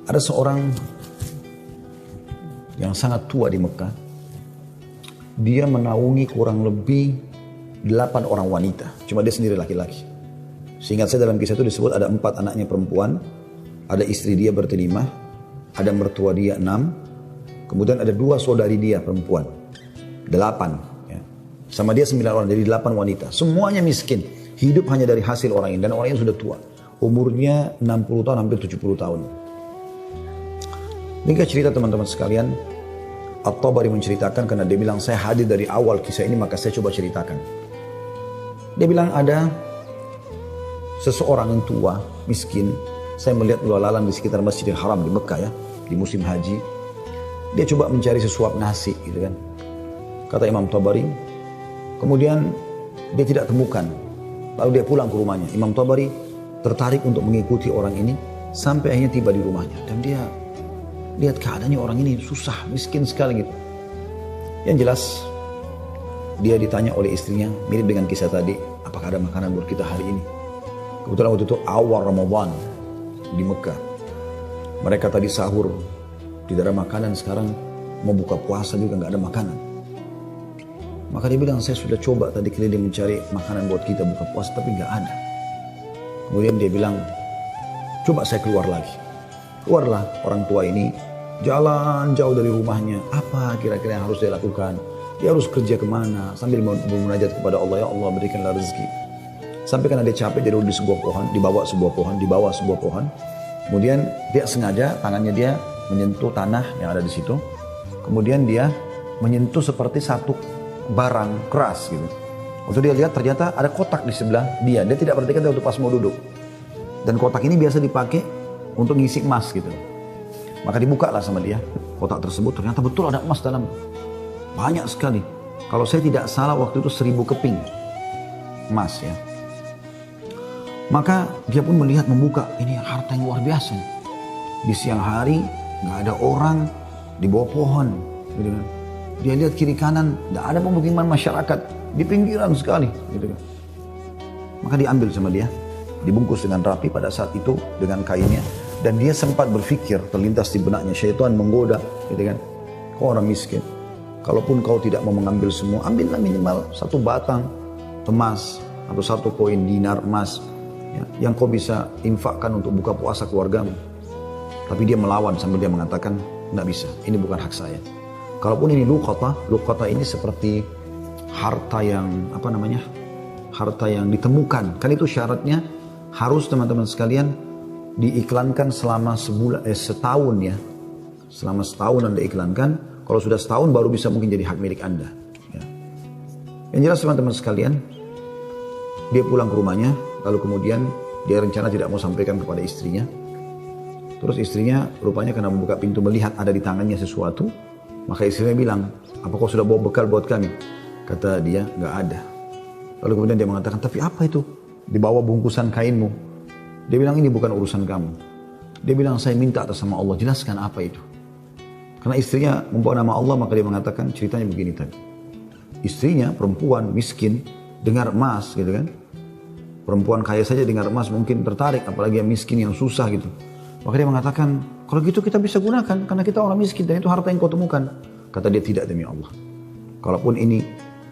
Ada seorang yang sangat tua di Mekah. Dia menaungi kurang lebih 8 orang wanita. Cuma dia sendiri laki-laki. Seingat saya dalam kisah itu disebut ada 4 anaknya perempuan. Ada istri dia berlima. Ada mertua dia 6. Kemudian ada 2 saudari dia perempuan. 8. Ya. Sama dia 9 orang, jadi 8 wanita. Semuanya miskin. Hidup hanya dari hasil orang ini. Dan orang ini sudah tua. Umurnya 60 tahun, hampir 70 tahun. Ini cerita teman-teman sekalian. At-Tabari menceritakan karena dia bilang saya hadir dari awal kisah ini maka saya coba ceritakan. Dia bilang ada seseorang yang tua, miskin. Saya melihat lalang di sekitar Masjidil Haram di Mekah ya, di musim haji. Dia coba mencari sesuap nasi gitu kan. Kata Imam Tabari. Kemudian dia tidak temukan. Lalu dia pulang ke rumahnya. Imam Tabari tertarik untuk mengikuti orang ini sampai akhirnya tiba di rumahnya. Dan dia lihat keadaannya orang ini susah, miskin sekali gitu. Yang jelas dia ditanya oleh istrinya, mirip dengan kisah tadi, apakah ada makanan buat kita hari ini? Kebetulan waktu itu awal Ramadan di Mekah. Mereka tadi sahur, tidak ada makanan, sekarang mau buka puasa juga nggak ada makanan. Maka dia bilang, saya sudah coba tadi keliling mencari makanan buat kita buka puasa, tapi nggak ada. Kemudian dia bilang, coba saya keluar lagi. Keluarlah orang tua ini, jalan jauh dari rumahnya. Apa kira-kira yang harus dia lakukan? Dia harus kerja kemana? Sambil bermunajat kepada Allah, ya Allah berikanlah rezeki. Sampai karena dia capek, dia duduk di sebuah pohon, di bawah sebuah pohon. Kemudian dia sengaja, tangannya dia menyentuh tanah yang ada di situ. Kemudian dia menyentuh seperti satu barang keras gitu. Waktu dia lihat ternyata ada kotak di sebelah dia. Dia tidak perhatikan waktu pas mau duduk. Dan kotak ini biasa dipakai untuk ngisi emas gitu. Maka dibuka lah sama dia kotak tersebut, ternyata betul ada emas dalam, banyak sekali. Kalau saya tidak salah waktu itu 1000 keping emas ya. Maka dia pun melihat, membuka, ini harta yang luar biasa. Di siang hari nggak ada orang, di bawah pohon gitu kan. Dia lihat kiri kanan nggak ada pemukiman masyarakat, di pinggiran sekali gitu kan. Maka diambil sama dia, dibungkus dengan rapi pada saat itu dengan kainnya. Dan dia sempat berpikir, terlintas di benaknya, syaitan menggoda gitu kan. Kau orang miskin, kalaupun kau tidak mau mengambil semua, ambillah minimal 1 batang emas atau 1 koin dinar emas ya, yang kau bisa infakkan untuk buka puasa keluargamu. Tapi dia melawan sambil dia mengatakan, tidak bisa, ini bukan hak saya. Kalaupun ini luqata ini seperti harta yang harta yang ditemukan. Kan itu syaratnya harus teman-teman sekalian diiklankan selama setahun ya. Selama setahun Anda iklankan. Kalau sudah setahun baru bisa mungkin jadi hak milik Anda ya. Yang jelas teman-teman sekalian, dia pulang ke rumahnya. Lalu kemudian dia rencana tidak mau sampaikan kepada istrinya. Terus istrinya rupanya karena membuka pintu melihat ada di tangannya sesuatu. Maka istrinya bilang, apa kau sudah bawa bekal buat kami? Kata dia, nggak ada. Lalu kemudian dia mengatakan, tapi apa itu? Di bawah bungkusan kainmu. Dia bilang, ini bukan urusan kamu. Dia bilang, saya minta atas nama Allah, jelaskan apa itu. Karena istrinya membawa nama Allah, maka dia mengatakan ceritanya begini tadi. Istrinya perempuan miskin, dengar emas gitu kan. Perempuan kaya saja dengar emas mungkin tertarik, apalagi yang miskin yang susah gitu. Maka dia mengatakan, kalau gitu kita bisa gunakan, karena kita orang miskin dan itu harta yang kau temukan. Kata dia, tidak demi Allah. Kalaupun ini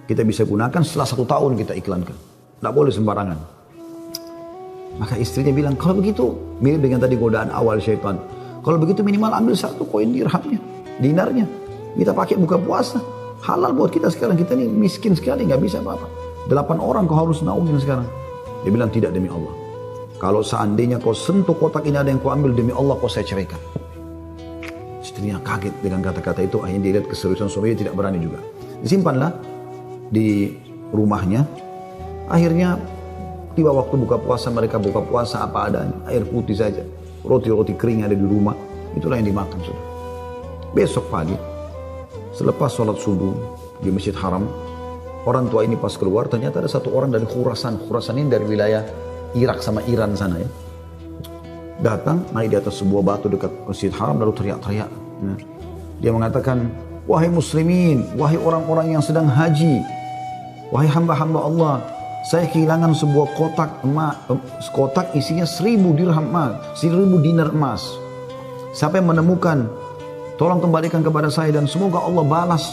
kita bisa gunakan, setelah 1 tahun kita iklankan. Tidak boleh sembarangan. Maka istrinya bilang, kalau begitu, mirip dengan tadi godaan awal syaitan. Kalau begitu minimal ambil 1 koin dinarnya. Kita pakai buka puasa. Halal buat kita sekarang, kita ini miskin sekali, nggak bisa apa-apa. 8 orang kau harus naungin sekarang. Dia bilang, tidak demi Allah. Kalau seandainya kau sentuh kotak ini ada yang kau ambil, demi Allah kau saya ceraikan. Istrinya kaget dengan kata-kata itu, akhirnya dia lihat keseriusan suaminya, tidak berani juga. Disimpanlah di rumahnya. Akhirnya tiba waktu buka puasa, mereka buka puasa apa adanya, air putih saja, roti-roti kering ada di rumah, itulah yang dimakan sudah. Besok pagi, selepas sholat subuh di Masjid Haram, orang tua ini pas keluar, ternyata ada 1 orang dari Khurasan. Khurasan ini dari wilayah Irak sama Iran sana ya. Datang, naik di atas sebuah batu dekat Masjid Haram, lalu teriak-teriak. Dia mengatakan, wahai muslimin, wahai orang-orang yang sedang haji, wahai hamba-hamba Allah, saya kehilangan sebuah kotak emas, kotak isinya 1000 dirham emas, 1000 dinar emas. Siapa yang menemukan, tolong kembalikan kepada saya dan semoga Allah balas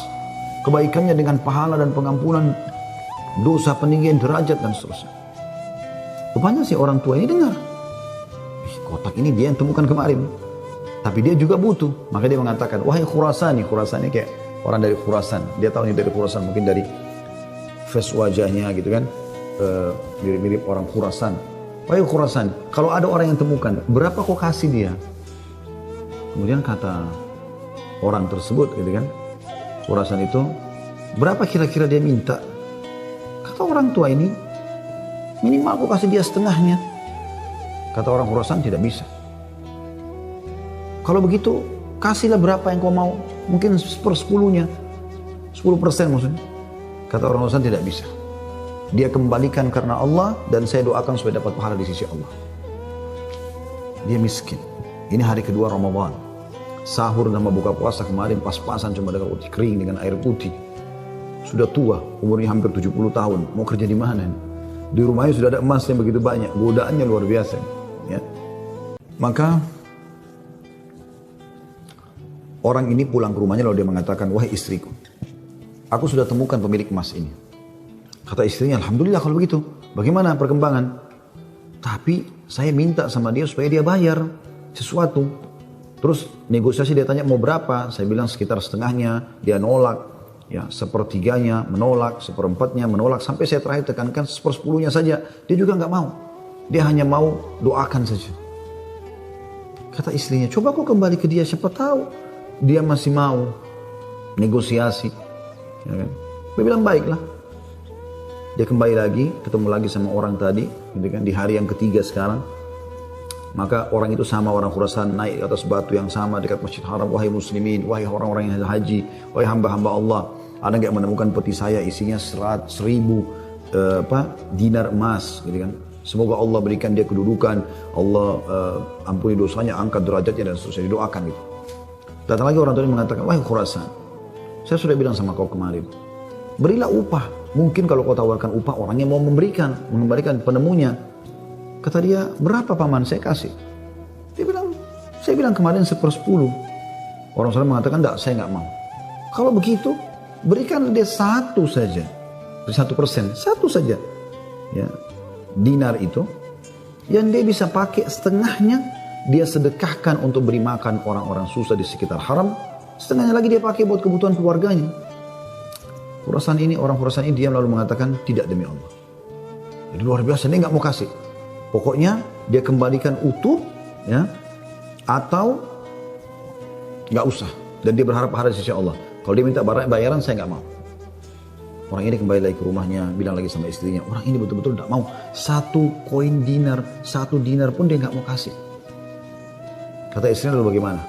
kebaikannya dengan pahala dan pengampunan dosa, peninggian derajat dan seterusnya. Rupanya si orang tua ini dengar, kotak ini dia yang temukan kemarin, tapi dia juga butuh. Maka dia mengatakan, wahai Khurasani, Khurasani kayak orang dari Khurasan, dia tahu ini dari Khurasan, mungkin dari face wajahnya gitu kan, mirip-mirip orang Khurasan. Wahai Khurasan, kalau ada orang yang temukan, berapa kau kasih dia? Kemudian kata orang tersebut gitu kan, Khurasan itu, berapa kira-kira dia minta? Kata orang tua ini, minimal aku kasih dia setengahnya. Kata orang Khurasan, tidak bisa. Kalau begitu, kasihlah berapa yang kau mau. Mungkin 1/10-nya, 10% maksudnya. Kata orang Khurasan, tidak bisa. Dia kembalikan karena Allah dan saya doakan supaya dapat pahala di sisi Allah. Dia miskin. Ini hari kedua Ramadan. Sahur sama buka puasa kemarin pas-pasan cuma dengan roti kering dengan air putih. Sudah tua, umurnya hampir 70 tahun. Mau kerja di mana? Di rumahnya sudah ada emas yang begitu banyak. Godaannya luar biasa. Ya. Maka orang ini pulang ke rumahnya lalu dia mengatakan, wahai istriku, aku sudah temukan pemilik emas ini. Kata istrinya, alhamdulillah kalau begitu. Bagaimana perkembangan? Tapi saya minta sama dia supaya dia bayar sesuatu. Terus negosiasi dia tanya mau berapa? Saya bilang sekitar setengahnya, dia nolak. Ya, sepertiganya menolak, seperempatnya menolak. Sampai saya terakhir tekankan 1/10-nya saja. Dia juga nggak mau. Dia hanya mau doakan saja. Kata istrinya, coba kau kembali ke dia, siapa tahu dia masih mau negosiasi. Ya kan? Dia bilang baiklah. Dia kembali lagi, ketemu lagi sama orang tadi, gitu kan, di hari yang ketiga sekarang. Maka orang itu sama orang Khurasan naik ke atas batu yang sama dekat Masjid Haram. Wahai muslimin, wahai orang-orang yang haji, wahai hamba-hamba Allah, ada nggak menemukan peti saya isinya 1.000 dinar emas, gitu kan? Semoga Allah berikan dia kedudukan, Allah ampuni dosanya, angkat derajatnya dan seterusnya, didoakan gitu. Datang lagi orang tua mengatakan, wahai Khurasan, saya sudah bilang sama kau kemarin, berilah upah. Mungkin kalau kau tawarkan upah, orangnya mau memberikan, mengembalikan penemunya. Kata dia, berapa paman saya kasih? Dia bilang, saya bilang kemarin 1/10. Orang sana mengatakan, enggak, saya enggak mau. Kalau begitu, berikan dia 1 saja. 1%, 1 saja. Ya, dinar itu, yang dia bisa pakai setengahnya, dia sedekahkan untuk beri makan orang-orang susah di sekitar haram. Setengahnya lagi dia pakai buat kebutuhan keluarganya. Orang Khurasan ini diam lalu mengatakan, tidak demi Allah. Jadi luar biasa, dia enggak mau kasih. Pokoknya dia kembalikan utuh, ya, atau nggak usah. Dan dia berharap pahala di sisi Allah. Kalau dia minta bayaran, saya nggak mau. Orang ini kembali lagi ke rumahnya, bilang lagi sama istrinya, orang ini betul-betul nggak mau. 1 koin dinar, 1 dinar pun dia nggak mau kasih. Kata istrinya, lalu bagaimana?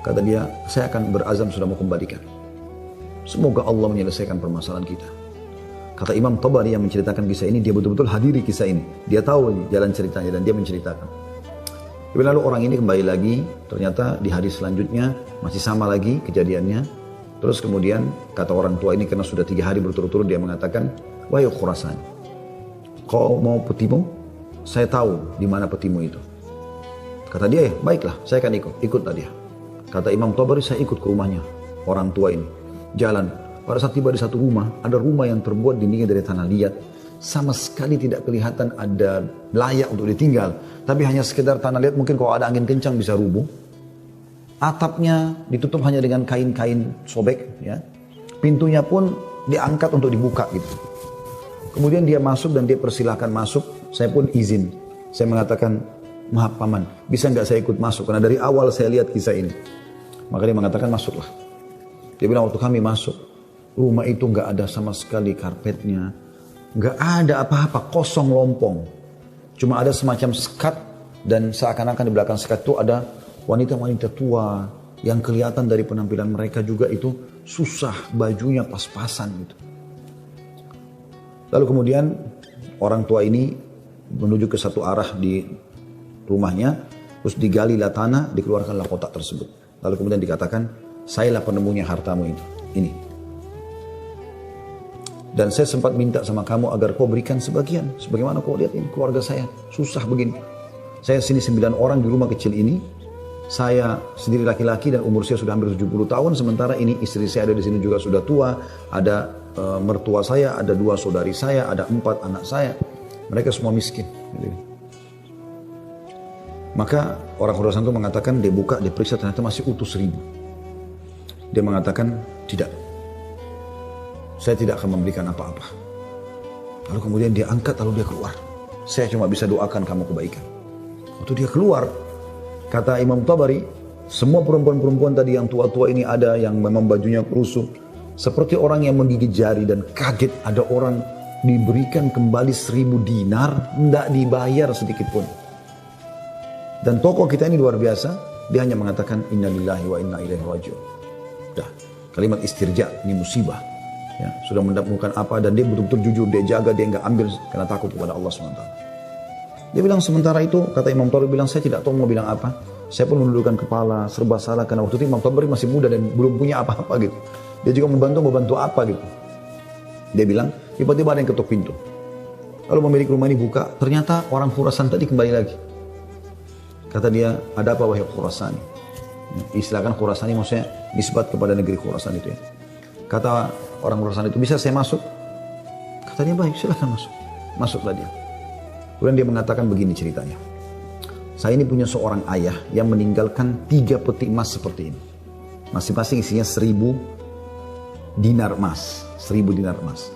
Kata dia, saya akan berazam sudah mau kembalikan. Semoga Allah menyelesaikan permasalahan kita. Kata Imam Tabari yang menceritakan kisah ini, dia betul-betul hadiri kisah ini. Dia tahu jalan ceritanya dan dia menceritakan. Lalu orang ini kembali lagi, ternyata di hari selanjutnya masih sama lagi kejadiannya. Terus kemudian kata orang tua ini karena sudah 3 hari berturut-turut dia mengatakan, wahai Khurasan, kau mau petimu? Saya tahu di mana petimu itu. Kata dia, baiklah, saya akan ikutlah dia. Kata Imam Tabari, saya ikut ke rumahnya orang tua ini. Jalan. Pada saat tiba di satu rumah, ada rumah yang terbuat dindingnya dari tanah liat. Sama sekali tidak kelihatan ada layak untuk ditinggal. Tapi hanya sekedar tanah liat, mungkin kalau ada angin kencang bisa rubuh. Atapnya ditutup hanya dengan kain-kain sobek. Ya. Pintunya pun diangkat untuk dibuka gitu. Kemudian dia masuk dan dia persilahkan masuk. Saya pun izin. Saya mengatakan, maaf paman, bisa nggak saya ikut masuk? Karena dari awal saya lihat kisah ini. Maka dia mengatakan, masuklah. Dia bilang, waktu kami masuk, rumah itu nggak ada sama sekali karpetnya, nggak ada apa-apa, kosong lompong. Cuma ada semacam sekat dan seakan-akan di belakang sekat itu ada wanita-wanita tua yang kelihatan dari penampilan mereka juga itu susah, bajunya pas-pasan gitu. Lalu kemudian orang tua ini menuju ke satu arah di rumahnya, terus digalilah tanah, dikeluarkanlah kotak tersebut. Lalu kemudian dikatakan, sayalah penemunya hartamu itu, ini. Dan saya sempat minta sama kamu agar kau berikan sebagian. Sebagaimana kau lihat ini keluarga saya susah begini. Saya sini 9 orang di rumah kecil ini. Saya sendiri laki-laki dan umur saya sudah hampir 70 tahun, sementara ini istri saya ada di sini juga sudah tua, ada mertua saya, ada 2 saudari saya, ada 4 anak saya. Mereka semua miskin. Maka orang Khurasan itu mengatakan, dia buka, dia periksa, ternyata masih utuh 1000. Dia mengatakan, tidak. Saya tidak akan memberikan apa-apa. Lalu kemudian dia angkat, lalu dia keluar. Saya cuma bisa doakan kamu kebaikan. Waktu dia keluar, kata Imam Tabari, semua perempuan-perempuan tadi yang tua-tua ini ada yang memang bajunya kerusuh. Seperti orang yang menggigit jari dan kaget ada orang diberikan kembali 1000 dinar, tidak dibayar sedikit pun. Dan tokoh kita ini luar biasa, dia hanya mengatakan innalillahi wa inna ilaihi raji'un. Dah, kalimat istirja, ini musibah. Ya, sudah mendapatkan apa dan dia betul-betul jujur, dia jaga, dia enggak ambil karena takut kepada Allah SWT. Dia bilang sementara itu, kata Imam Tabari bilang, saya tidak tahu mau bilang apa. Saya pun menundukkan kepala, serba salah karena waktu itu Imam Tabari masih muda dan belum punya apa-apa gitu. Dia juga membantu apa gitu. Dia bilang, tiba-tiba ada yang ketuk pintu. Lalu pemilik rumah ini buka, ternyata orang Khurasan tadi kembali lagi. Kata dia, ada apa wahai Khurasani? Istilahkan Khurasani maksudnya nisbat kepada negeri Khurasan itu ya. Kata orang Khurasan itu, bisa saya masuk? Kata dia, baik silahkan masuk. Masuklah dia. Kemudian dia mengatakan begini ceritanya. Saya ini punya seorang ayah yang meninggalkan 3 peti emas seperti ini. Masing-masing isinya 1000 dinar emas. 1000 dinar emas.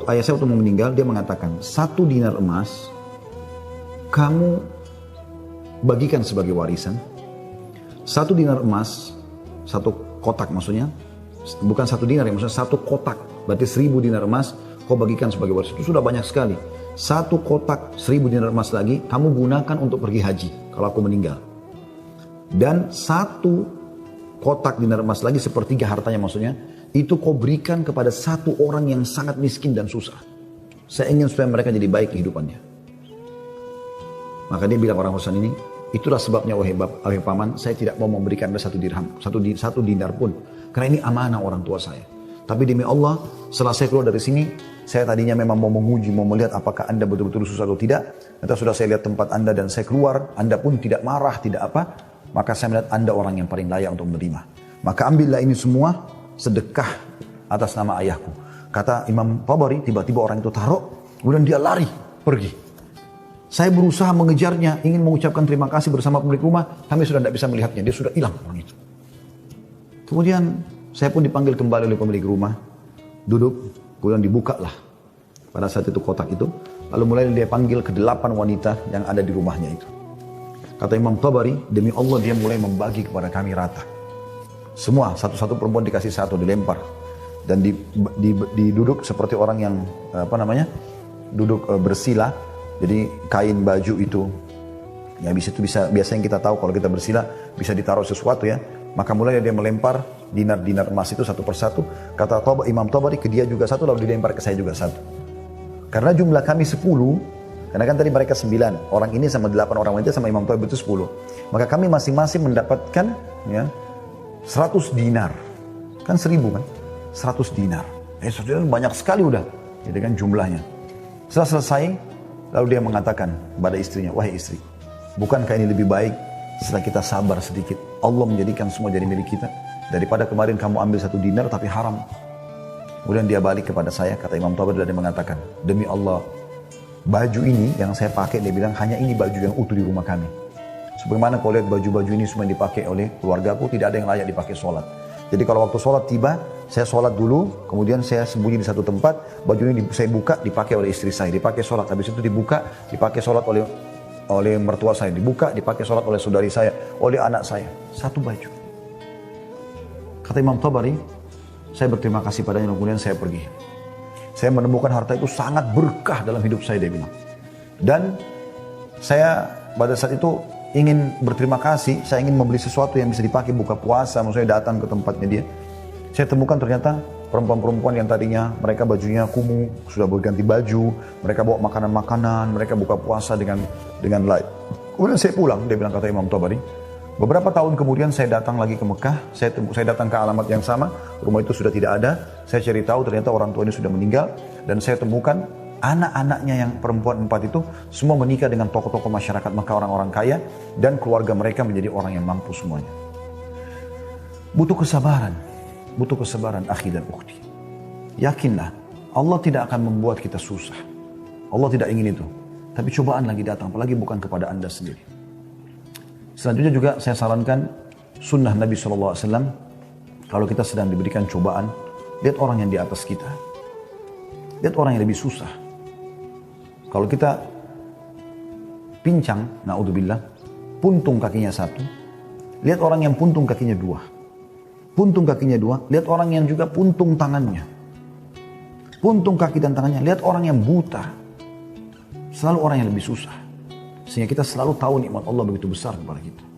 Ayah saya waktu mau meninggal, dia mengatakan, 1 dinar emas kamu bagikan sebagai warisan. 1 dinar emas, 1 kotak maksudnya, bukan 1 dinar ya, maksudnya 1 kotak, berarti 1000 dinar emas kau bagikan sebagai warisan. Itu sudah banyak sekali. 1 kotak 1000 dinar emas lagi kamu gunakan untuk pergi haji kalau aku meninggal. Dan 1 kotak dinar emas lagi, sepertiga hartanya maksudnya, itu kau berikan kepada 1 orang yang sangat miskin dan susah. Saya ingin supaya mereka jadi baik kehidupannya. Maka dia bilang orang Khurasan ini, itulah sebabnya wahai paman, saya tidak mau memberikan Anda 1 dirham, 1 dinar pun. Karena ini amanah orang tua saya. Tapi demi Allah, setelah saya keluar dari sini, saya tadinya memang mau menguji, mau melihat apakah Anda betul-betul susah atau tidak. Ternyata sudah saya lihat tempat Anda dan saya keluar, Anda pun tidak marah, tidak apa. Maka saya melihat Anda orang yang paling layak untuk menerima. Maka ambillah ini semua sedekah atas nama ayahku. Kata Imam Tabari, tiba-tiba orang itu taruh, kemudian dia lari, pergi. Saya berusaha mengejarnya, ingin mengucapkan terima kasih bersama pemilik rumah, kami sudah tidak bisa melihatnya, dia sudah hilang orang itu. Kemudian saya pun dipanggil kembali oleh pemilik rumah, duduk, kemudian dibukalah pada saat itu kotak itu, lalu mulai dia panggil ke-8 wanita yang ada di rumahnya itu. Kata Imam Tabari, demi Allah dia mulai membagi kepada kami rata. Semua, satu-satu perempuan dikasih 1, dilempar. Dan diduduk seperti orang yang, duduk bersila. Jadi kain baju itu, ya biasa yang kita tahu kalau kita bersila, bisa ditaruh sesuatu ya. Maka mulai dia melempar dinar-dinar emas itu satu persatu. Kata Imam Tabari, ke dia juga 1, lalu dilempar ke saya juga 1. Karena jumlah kami 10, karena kan tadi mereka 9, orang ini sama 8 orang wanita sama Imam Tabari itu 10. Maka kami masing-masing mendapatkan ya 100 dinar. Kan 1000 kan? 100 dinar. 100 dinar banyak sekali udah. Jadi kan jumlahnya. Setelah selesai, lalu dia mengatakan kepada istrinya, wahai istri, bukankah ini lebih baik setelah kita sabar sedikit, Allah menjadikan semua jadi milik kita, daripada kemarin kamu ambil 1 dinar tapi haram. Kemudian dia balik kepada saya, kata Imam Tabari, dan dia mengatakan, demi Allah, baju ini yang saya pakai, dia bilang, hanya ini baju yang utuh di rumah kami. Sebagaimana kau lihat baju-baju ini semua yang dipakai oleh keluargaku, tidak ada yang layak dipakai sholat. Jadi kalau waktu sholat tiba, saya sholat dulu, kemudian saya sembunyi di satu tempat, baju ini saya buka, dipakai oleh istri saya, dipakai sholat. Habis itu dibuka, dipakai sholat oleh mertua saya, dibuka, dipakai sholat oleh saudari saya, oleh anak saya. 1 baju. Kata Imam Tabari, saya berterima kasih padanya, kemudian saya pergi. Saya menemukan harta itu sangat berkah dalam hidup saya, dia bilang. Dan saya pada saat itu ingin berterima kasih, saya ingin membeli sesuatu yang bisa dipakai buka puasa, maksudnya datang ke tempatnya dia. Saya temukan ternyata perempuan-perempuan yang tadinya mereka bajunya kumuh, sudah berganti baju, mereka bawa makanan-makanan, mereka buka puasa dengan light. Kemudian saya pulang, dia bilang, kata Imam Tabari. Beberapa tahun kemudian saya datang lagi ke Mekah, saya datang ke alamat yang sama, rumah itu sudah tidak ada, saya cari tahu ternyata orang tua ini sudah meninggal, dan saya temukan Anak-anaknya yang perempuan 4 itu semua menikah dengan tokoh-tokoh masyarakat Mekah, orang-orang kaya, dan keluarga mereka menjadi orang yang mampu semuanya. Butuh kesabaran akhi dan ukhti. Yakinlah, Allah tidak akan membuat kita susah. Allah tidak ingin itu. Tapi cobaan lagi datang, apalagi bukan kepada Anda sendiri. Selanjutnya juga saya sarankan sunnah Nabi SAW, kalau kita sedang diberikan cobaan, lihat orang yang di atas kita. Lihat orang yang lebih susah. Kalau kita pincang, na'udzubillah, puntung kakinya 1, lihat orang yang puntung kakinya 2. Puntung kakinya 2, lihat orang yang juga puntung tangannya. Puntung kaki dan tangannya, lihat orang yang buta. Selalu orang yang lebih susah. Sehingga kita selalu tahu nikmat Allah begitu besar kepada kita.